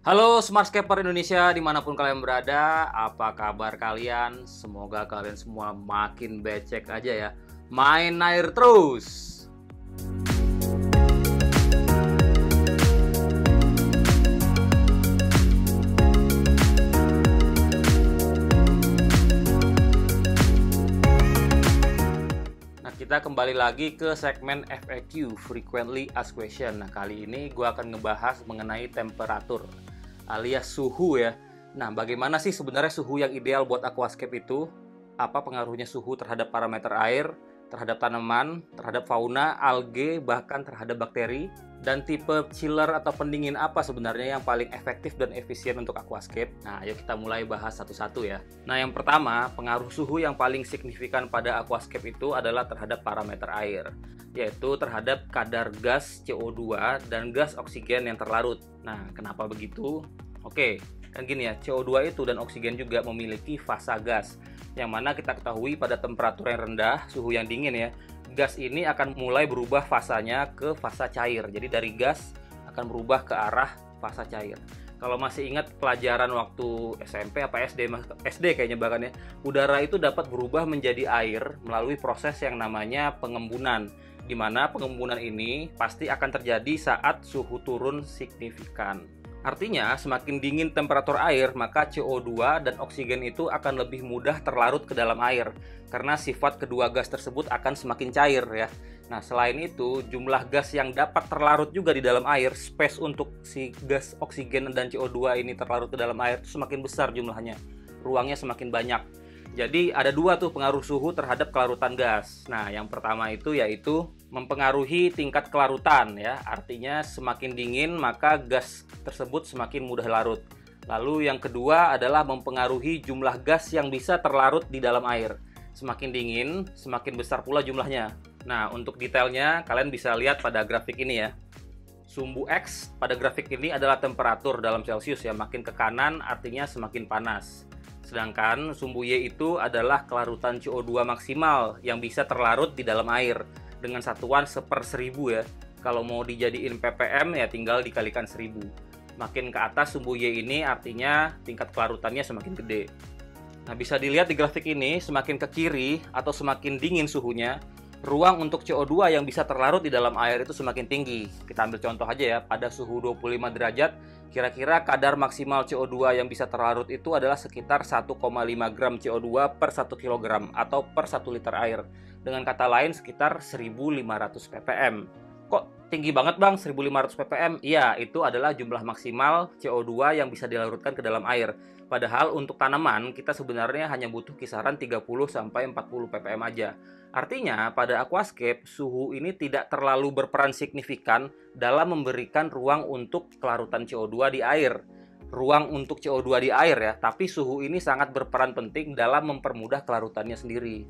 Halo Smartscaper Indonesia dimanapun kalian berada, apa kabar kalian? Semoga kalian semua makin becek aja ya. Main air terus. Nah, kita kembali lagi ke segmen FAQ, Frequently Asked Question. Nah, kali ini gue akan ngebahas mengenai temperatur alias suhu ya. Nah, bagaimana sih sebenarnya suhu yang ideal buat aquascape itu? Apa pengaruhnya suhu terhadap parameter air, terhadap tanaman, terhadap fauna, alge, bahkan terhadap bakteri? Dan tipe chiller atau pendingin apa sebenarnya yang paling efektif dan efisien untuk aquascape? Nah, ayo kita mulai bahas satu-satu ya. Nah, yang pertama, pengaruh suhu yang paling signifikan pada aquascape itu adalah terhadap parameter air, yaitu terhadap kadar gas CO2 dan gas oksigen yang terlarut. Nah, kenapa begitu? Oke, kan gini ya, CO2 itu dan oksigen juga memiliki fasa gas, yang mana kita ketahui pada temperatur yang rendah, suhu yang dingin ya, gas ini akan mulai berubah fasanya ke fasa cair. Jadi dari gas akan berubah ke arah fasa cair. Kalau masih ingat pelajaran waktu SMP apa SD kayaknya bahkan ya, udara itu dapat berubah menjadi air melalui proses yang namanya pengembunan, di mana pengembunan ini pasti akan terjadi saat suhu turun signifikan. Artinya, semakin dingin temperatur air, maka CO2 dan oksigen itu akan lebih mudah terlarut ke dalam air, karena sifat kedua gas tersebut akan semakin cair ya. Nah, selain itu, jumlah gas yang dapat terlarut juga di dalam air, space untuk si gas oksigen dan CO2 ini terlarut ke dalam air itu semakin besar jumlahnya, ruangnya semakin banyak. Jadi ada dua tuh pengaruh suhu terhadap kelarutan gas. Nah, yang pertama itu yaitu mempengaruhi tingkat kelarutan ya. Artinya semakin dingin maka gas tersebut semakin mudah larut. Lalu yang kedua adalah mempengaruhi jumlah gas yang bisa terlarut di dalam air. Semakin dingin, semakin besar pula jumlahnya. Nah, untuk detailnya kalian bisa lihat pada grafik ini ya. Sumbu X pada grafik ini adalah temperatur dalam Celcius ya. Makin ke kanan artinya semakin panas. Sedangkan sumbu Y itu adalah kelarutan CO2 maksimal yang bisa terlarut di dalam air dengan satuan 1/1000 ya. Kalau mau dijadiin ppm ya tinggal dikalikan 1000. Makin ke atas sumbu Y ini artinya tingkat kelarutannya semakin gede. Nah, bisa dilihat di grafik ini, semakin ke kiri atau semakin dingin suhunya, ruang untuk CO2 yang bisa terlarut di dalam air itu semakin tinggi. Kita ambil contoh aja ya, pada suhu 25 derajat, kira-kira kadar maksimal CO2 yang bisa terlarut itu adalah sekitar 1,5 gram CO2 per 1 kg atau per 1 liter air. Dengan kata lain sekitar 1500 ppm. Kok tinggi banget bang 1500 ppm? Iya, itu adalah jumlah maksimal CO2 yang bisa dilarutkan ke dalam air. Padahal untuk tanaman kita sebenarnya hanya butuh kisaran 30-40 ppm aja. Artinya pada aquascape suhu ini tidak terlalu berperan signifikan dalam memberikan ruang untuk kelarutan CO2 di air. Ruang untuk CO2 di air ya, tapi suhu ini sangat berperan penting dalam mempermudah kelarutannya sendiri.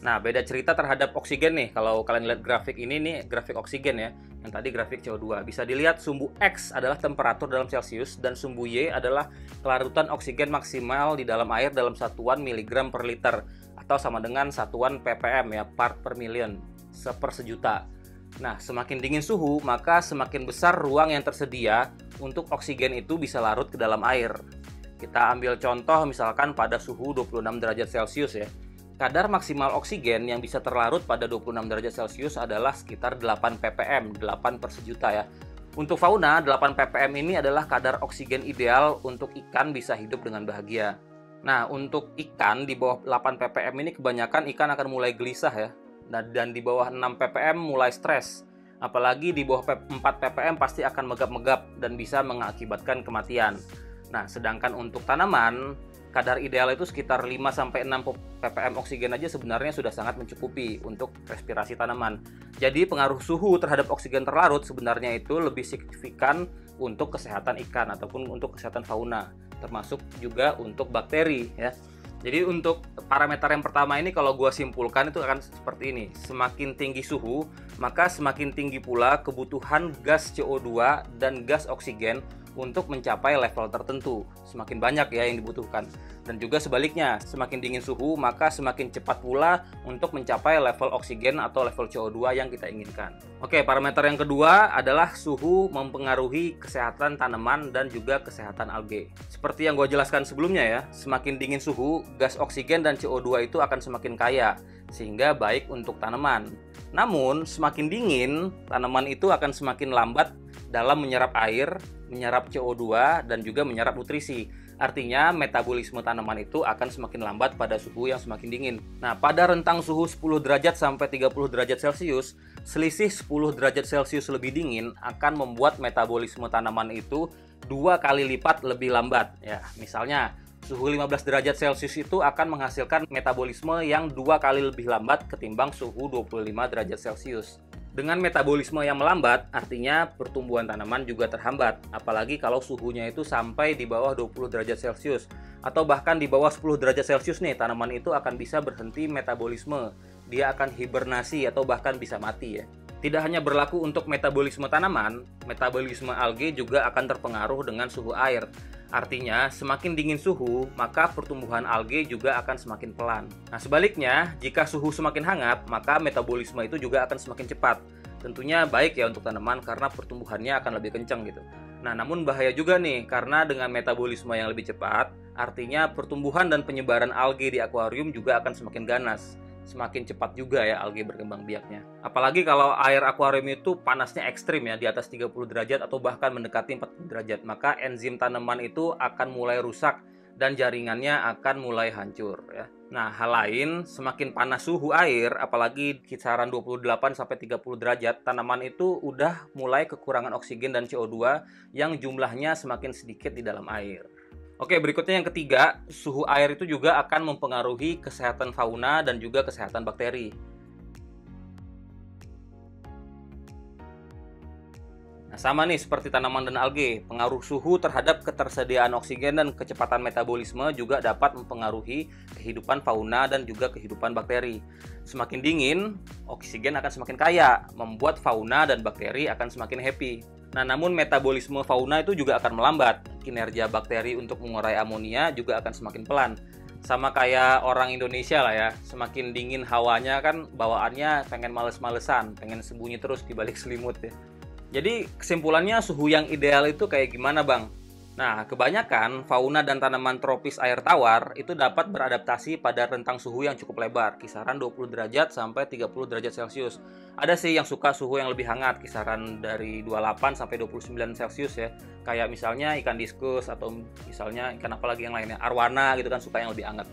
Nah, beda cerita terhadap oksigen nih. Kalau kalian lihat grafik ini nih, grafik oksigen ya. Yang tadi grafik CO2. Bisa dilihat sumbu X adalah temperatur dalam Celcius dan sumbu Y adalah kelarutan oksigen maksimal di dalam air dalam satuan miligram per liter atau sama dengan satuan ppm ya, part per million, seper sejuta. Nah, semakin dingin suhu, maka semakin besar ruang yang tersedia untuk oksigen itu bisa larut ke dalam air. Kita ambil contoh misalkan pada suhu 26 derajat Celcius ya. Kadar maksimal oksigen yang bisa terlarut pada 26 derajat Celcius adalah sekitar 8 ppm, 8 per sejuta ya. Untuk fauna, 8 ppm ini adalah kadar oksigen ideal untuk ikan bisa hidup dengan bahagia. Nah, untuk ikan di bawah 8 ppm ini kebanyakan ikan akan mulai gelisah ya. Dan di bawah 6 ppm mulai stres. Apalagi di bawah 4 ppm pasti akan megap-megap dan bisa mengakibatkan kematian. Nah, sedangkan untuk tanaman, kadar ideal itu sekitar 5-6 ppm oksigen aja sebenarnya sudah sangat mencukupi untuk respirasi tanaman. Jadi pengaruh suhu terhadap oksigen terlarut sebenarnya itu lebih signifikan untuk kesehatan ikan ataupun untuk kesehatan fauna, termasuk juga untuk bakteri ya. Jadi untuk parameter yang pertama ini kalau gua simpulkan itu akan seperti ini. Semakin tinggi suhu, maka semakin tinggi pula kebutuhan gas CO2 dan gas oksigen untuk mencapai level tertentu. Semakin banyak ya yang dibutuhkan. Dan juga sebaliknya, semakin dingin suhu maka semakin cepat pula untuk mencapai level oksigen atau level CO2 yang kita inginkan. Oke, parameter yang kedua adalah suhu mempengaruhi kesehatan tanaman dan juga kesehatan alge. Seperti yang gue jelaskan sebelumnya ya, semakin dingin suhu, gas oksigen dan CO2 itu akan semakin kaya, sehingga baik untuk tanaman. Namun, semakin dingin, tanaman itu akan semakin lambat dalam menyerap air, menyerap CO2, dan juga menyerap nutrisi. Artinya, metabolisme tanaman itu akan semakin lambat pada suhu yang semakin dingin. Nah, pada rentang suhu 10 derajat sampai 30 derajat Celcius, selisih 10 derajat Celcius lebih dingin akan membuat metabolisme tanaman itu 2 kali lipat lebih lambat. Ya, misalnya, suhu 15 derajat Celcius itu akan menghasilkan metabolisme yang 2 kali lebih lambat ketimbang suhu 25 derajat Celcius. Dengan metabolisme yang melambat, artinya pertumbuhan tanaman juga terhambat, apalagi kalau suhunya itu sampai di bawah 20 derajat Celcius, atau bahkan di bawah 10 derajat Celcius nih, tanaman itu akan bisa berhenti metabolisme, dia akan hibernasi atau bahkan bisa mati ya. Tidak hanya berlaku untuk metabolisme tanaman, metabolisme alge juga akan terpengaruh dengan suhu air. Artinya, semakin dingin suhu, maka pertumbuhan alge juga akan semakin pelan. Nah, sebaliknya, jika suhu semakin hangat, maka metabolisme itu juga akan semakin cepat. Tentunya baik ya untuk tanaman karena pertumbuhannya akan lebih kencang gitu. Nah, namun bahaya juga nih, karena dengan metabolisme yang lebih cepat, artinya pertumbuhan dan penyebaran alge di akuarium juga akan semakin ganas. Semakin cepat juga ya alge berkembang biaknya. Apalagi kalau air akuarium itu panasnya ekstrim ya, di atas 30 derajat atau bahkan mendekati 40 derajat, maka enzim tanaman itu akan mulai rusak dan jaringannya akan mulai hancur ya. Nah, hal lain, semakin panas suhu air, apalagi kisaran 28-30 derajat, tanaman itu udah mulai kekurangan oksigen dan CO2 yang jumlahnya semakin sedikit di dalam air. Oke, berikutnya yang ketiga, suhu air itu juga akan mempengaruhi kesehatan fauna dan juga kesehatan bakteri. Nah, sama nih seperti tanaman dan alge, pengaruh suhu terhadap ketersediaan oksigen dan kecepatan metabolisme juga dapat mempengaruhi kehidupan fauna dan juga kehidupan bakteri. Semakin dingin, oksigen akan semakin kaya, membuat fauna dan bakteri akan semakin happy. Nah, namun metabolisme fauna itu juga akan melambat. Kinerja bakteri untuk mengurai amonia juga akan semakin pelan. Sama kayak orang Indonesia lah ya, semakin dingin hawanya kan bawaannya pengen males-malesan, pengen sembunyi terus di balik selimut ya. Jadi kesimpulannya suhu yang ideal itu kayak gimana bang? Nah, kebanyakan fauna dan tanaman tropis air tawar itu dapat beradaptasi pada rentang suhu yang cukup lebar, kisaran 20 derajat sampai 30 derajat Celcius. Ada sih yang suka suhu yang lebih hangat, kisaran dari 28 sampai 29 Celcius ya. Kayak misalnya ikan diskus atau misalnya ikan apa lagi yang lainnya, arwana gitu kan, suka yang lebih hangat.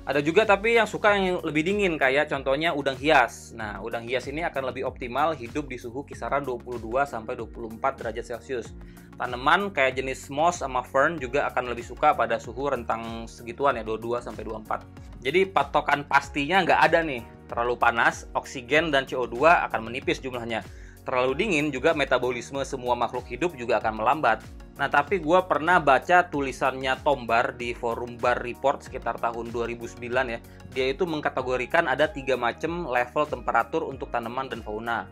Ada juga tapi yang suka yang lebih dingin, kayak contohnya udang hias. Nah, udang hias ini akan lebih optimal hidup di suhu kisaran 22 sampai 24 derajat Celcius. Tanaman kayak jenis moss sama fern juga akan lebih suka pada suhu rentang segituan ya, 22 sampai 24. Jadi patokan pastinya nggak ada nih. Terlalu panas, oksigen dan CO2 akan menipis jumlahnya. Terlalu dingin juga metabolisme semua makhluk hidup juga akan melambat. Nah, tapi gue pernah baca tulisannya Tom Barr di forum Barr Report sekitar tahun 2009 ya. Dia itu mengkategorikan ada 3 macam level temperatur untuk tanaman dan fauna.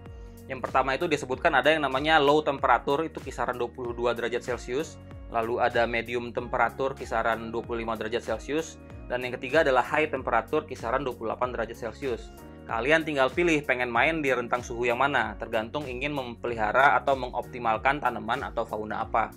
Yang pertama itu disebutkan ada yang namanya low temperatur, itu kisaran 22 derajat Celcius. Lalu ada medium temperatur kisaran 25 derajat Celcius. Dan yang ketiga adalah high temperatur kisaran 28 derajat Celcius. Kalian tinggal pilih pengen main di rentang suhu yang mana, tergantung ingin memelihara atau mengoptimalkan tanaman atau fauna apa.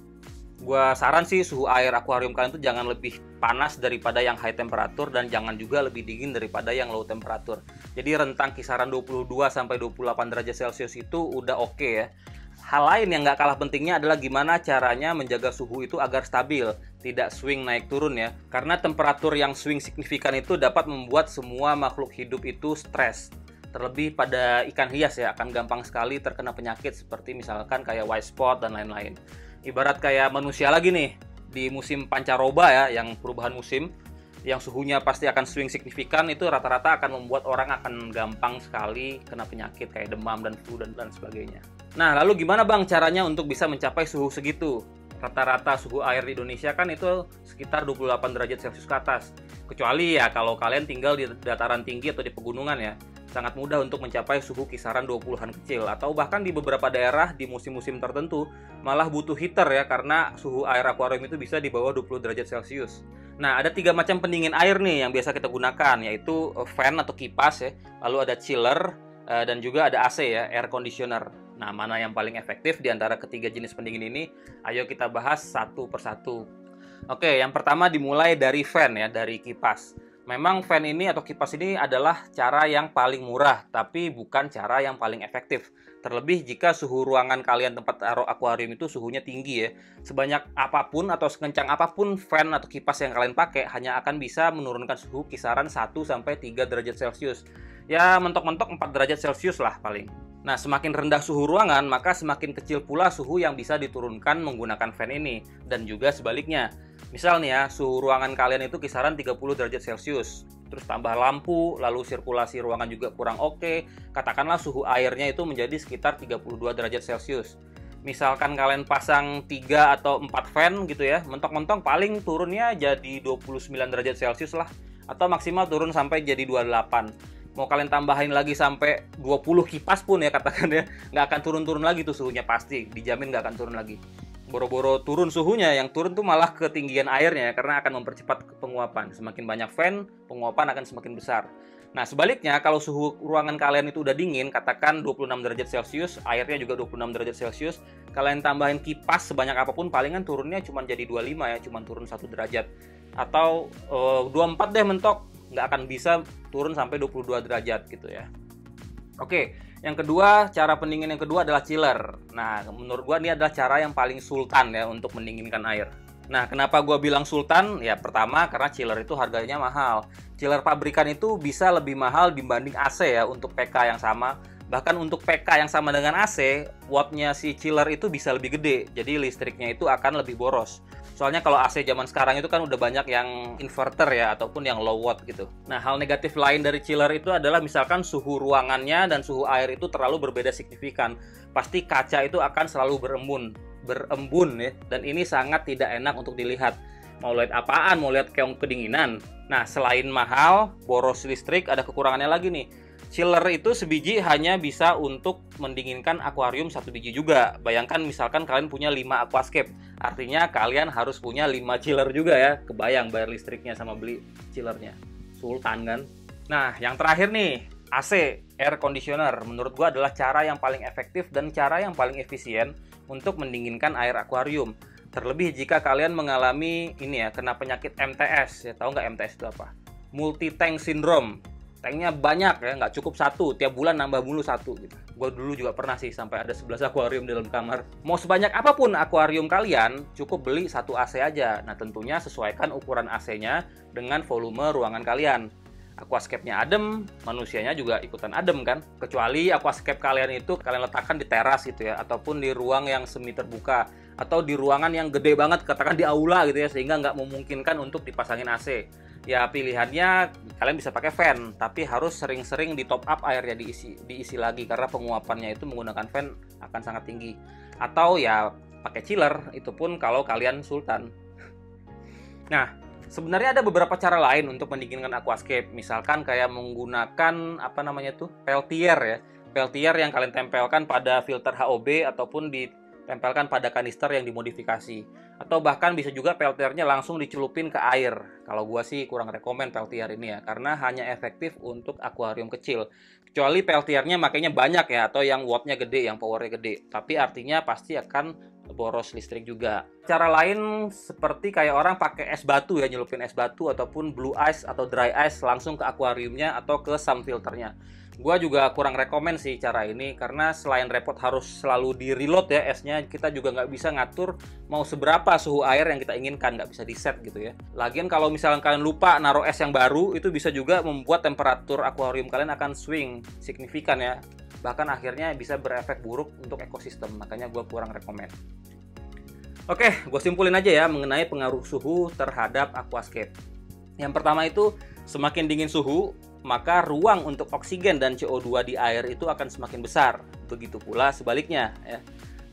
Gua saran sih suhu air akuarium kalian tuh jangan lebih panas daripada yang high temperatur dan jangan juga lebih dingin daripada yang low temperatur. Jadi rentang kisaran 22 sampai 28 derajat Celcius itu udah oke ya. Hal lain yang nggak kalah pentingnya adalah gimana caranya menjaga suhu itu agar stabil, tidak swing naik turun ya. Karena temperatur yang swing signifikan itu dapat membuat semua makhluk hidup itu stres. Terlebih pada ikan hias ya, akan gampang sekali terkena penyakit seperti misalkan kayak white spot dan lain-lain. Ibarat kayak manusia lagi nih, di musim pancaroba ya, yang perubahan musim, yang suhunya pasti akan swing signifikan, itu rata-rata akan membuat orang akan gampang sekali kena penyakit kayak demam dan flu dan sebagainya. Nah, lalu gimana bang caranya untuk bisa mencapai suhu segitu? Rata-rata suhu air di Indonesia kan itu sekitar 28 derajat Celcius ke atas. Kecuali ya kalau kalian tinggal di dataran tinggi atau di pegunungan ya. sangat mudah untuk mencapai suhu kisaran 20-an kecil, atau bahkan di beberapa daerah di musim-musim tertentu malah butuh heater ya, karena suhu air akuarium itu bisa di bawah 20 derajat Celcius. Nah, ada 3 macam pendingin air nih yang biasa kita gunakan, yaitu fan atau kipas ya, lalu ada chiller, dan juga ada AC ya, air conditioner. Nah, mana yang paling efektif di antara ketiga jenis pendingin ini? Ayo kita bahas satu persatu. Oke, yang pertama dimulai dari fan ya, dari kipas. Memang fan ini atau kipas ini adalah cara yang paling murah, tapi bukan cara yang paling efektif. Terlebih jika suhu ruangan kalian tempat taruh akuarium itu suhunya tinggi ya. Sebanyak apapun atau sekencang apapun fan atau kipas yang kalian pakai hanya akan bisa menurunkan suhu kisaran 1-3 derajat Celcius. Ya, mentok-mentok 4 derajat Celcius lah paling. Nah, semakin rendah suhu ruangan, maka semakin kecil pula suhu yang bisa diturunkan menggunakan fan ini. Dan juga sebaliknya. Misal nih ya, suhu ruangan kalian itu kisaran 30 derajat Celcius. Terus tambah lampu, lalu sirkulasi ruangan juga kurang oke. Katakanlah suhu airnya itu menjadi sekitar 32 derajat Celcius. Misalkan kalian pasang 3 atau 4 fan gitu ya, mentok-mentok paling turunnya jadi 29 derajat Celcius lah. Atau maksimal turun sampai jadi 28. Mau kalian tambahin lagi sampai 20 kipas pun ya katakan ya, nggak akan turun-turun lagi tuh suhunya, pasti dijamin nggak akan turun lagi. Boro-boro turun suhunya, yang turun tuh malah ketinggian airnya ya, karena akan mempercepat penguapan. Semakin banyak fan, penguapan akan semakin besar. Nah, sebaliknya kalau suhu ruangan kalian itu udah dingin, katakan 26 derajat Celcius, airnya juga 26 derajat Celcius, kalian tambahin kipas sebanyak apapun, palingan turunnya cuma jadi 25 ya, cuma turun 1 derajat. Atau 24 deh mentok, nggak akan bisa turun sampai 22 derajat gitu ya. Oke, yang kedua, cara pendingin yang kedua adalah chiller. Nah, menurut gua ini adalah cara yang paling sultan ya untuk mendinginkan air. Nah, kenapa gua bilang sultan? Ya, pertama karena chiller itu harganya mahal. Chiller pabrikan itu bisa lebih mahal dibanding AC ya untuk PK yang sama. Bahkan untuk PK yang sama dengan AC, wattnya si chiller itu bisa lebih gede. Jadi listriknya itu akan lebih boros. Soalnya kalau AC zaman sekarang itu kan udah banyak yang inverter ya, ataupun yang low watt gitu. Nah, hal negatif lain dari chiller itu adalah misalkan suhu ruangannya dan suhu air itu terlalu berbeda signifikan. Pasti kaca itu akan selalu berembun ya, dan ini sangat tidak enak untuk dilihat. Mau lihat apaan? Mau lihat keong kedinginan? Nah, selain mahal, boros listrik, ada kekurangannya lagi nih. Chiller itu sebiji hanya bisa untuk mendinginkan akuarium 1 biji juga. Bayangkan misalkan kalian punya 5 aquascape. Artinya kalian harus punya 5 chiller juga ya. Kebayang bayar listriknya sama beli chillernya. Sultan kan? Nah, yang terakhir nih, AC, air conditioner. Menurut gua adalah cara yang paling efektif dan cara yang paling efisien untuk mendinginkan air akuarium. Terlebih jika kalian mengalami ini ya, kena penyakit MTS. Ya, tahu nggak MTS itu apa? Multi tank syndrome. Tanknya banyak ya, nggak cukup satu, tiap bulan nambah mulu satu gitu. Gue dulu juga pernah sih sampai ada 11 akuarium dalam kamar. Mau sebanyak apapun akuarium kalian, cukup beli 1 AC aja. Nah, tentunya sesuaikan ukuran AC-nya dengan volume ruangan kalian. Aquascape-nya adem, manusianya juga ikutan adem kan. Kecuali aquascape kalian itu kalian letakkan di teras gitu ya, ataupun di ruang yang semi terbuka, atau di ruangan yang gede banget, katakan di aula gitu ya, sehingga nggak memungkinkan untuk dipasangin AC. Ya, pilihannya kalian bisa pakai fan, tapi harus sering-sering di top up airnya, diisi lagi, karena penguapannya itu menggunakan fan akan sangat tinggi. Atau ya pakai chiller, itu pun kalau kalian sultan. Nah, sebenarnya ada beberapa cara lain untuk mendinginkan aquascape. Misalkan kayak menggunakan peltier ya. Peltier yang kalian tempelkan pada filter HOB ataupun ditempelkan pada kanister yang dimodifikasi. Atau bahkan bisa juga peltiernya langsung dicelupin ke air. Kalau gua sih kurang rekomen peltier ini ya, karena hanya efektif untuk akuarium kecil. Kecuali peltiernya makanya banyak ya, atau yang wattnya gede, yang powernya gede. Tapi artinya pasti akan boros listrik juga. Cara lain seperti kayak orang pakai es batu ya, nyelupin es batu ataupun blue ice atau dry ice langsung ke akuariumnya atau ke sump filternya. Gua juga kurang rekomen sih cara ini, karena selain repot harus selalu di reload ya esnya, kita juga nggak bisa ngatur mau seberapa suhu air yang kita inginkan, nggak bisa di set gitu ya. Lagian kalau misalnya kalian lupa naruh es yang baru, itu bisa juga membuat temperatur akuarium kalian akan swing signifikan ya. Bahkan akhirnya bisa berefek buruk untuk ekosistem, makanya gue kurang rekomen. Oke, gue simpulin aja ya mengenai pengaruh suhu terhadap aquascape. Yang pertama itu, semakin dingin suhu, maka ruang untuk oksigen dan CO2 di air itu akan semakin besar. Begitu pula sebaliknya ya.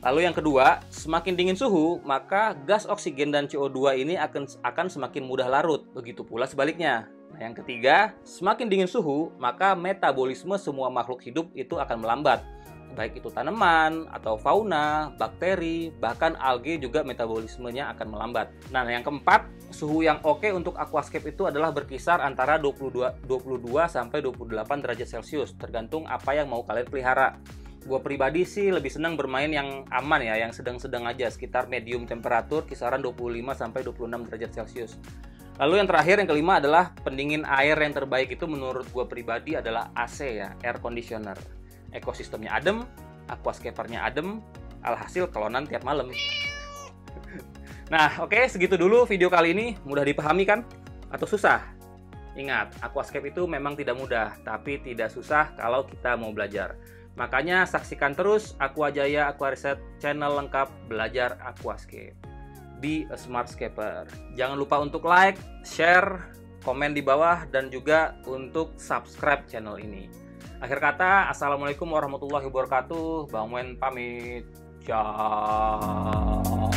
Lalu yang kedua, semakin dingin suhu, maka gas oksigen dan CO2 ini akan semakin mudah larut. Begitu pula sebaliknya. Nah, yang ketiga, semakin dingin suhu, maka metabolisme semua makhluk hidup itu akan melambat. Baik itu tanaman, atau fauna, bakteri, bahkan alga juga metabolismenya akan melambat. Nah, yang keempat, suhu yang oke untuk aquascape itu adalah berkisar antara 22 sampai 28 derajat Celcius, tergantung apa yang mau kalian pelihara. Gue pribadi sih lebih senang bermain yang aman ya, yang sedang-sedang aja, sekitar medium temperatur, kisaran 25 sampai 26 derajat Celcius. Lalu yang terakhir, yang kelima adalah pendingin air yang terbaik itu menurut gue pribadi adalah AC ya, air conditioner. Ekosistemnya adem, aquascaper-nya adem, alhasil kelonan tiap malam. Nah, oke, segitu dulu video kali ini. Mudah dipahami kan? Atau susah? Ingat, aquascape itu memang tidak mudah, tapi tidak susah kalau kita mau belajar. Makanya saksikan terus Aquajaya Aquareset, channel lengkap belajar aquascape. Be a smartscaper. Jangan lupa untuk like, share, komen di bawah, dan juga untuk subscribe channel ini. Akhir kata, assalamualaikum warahmatullahi wabarakatuh. Bang Wen pamit. Ciao.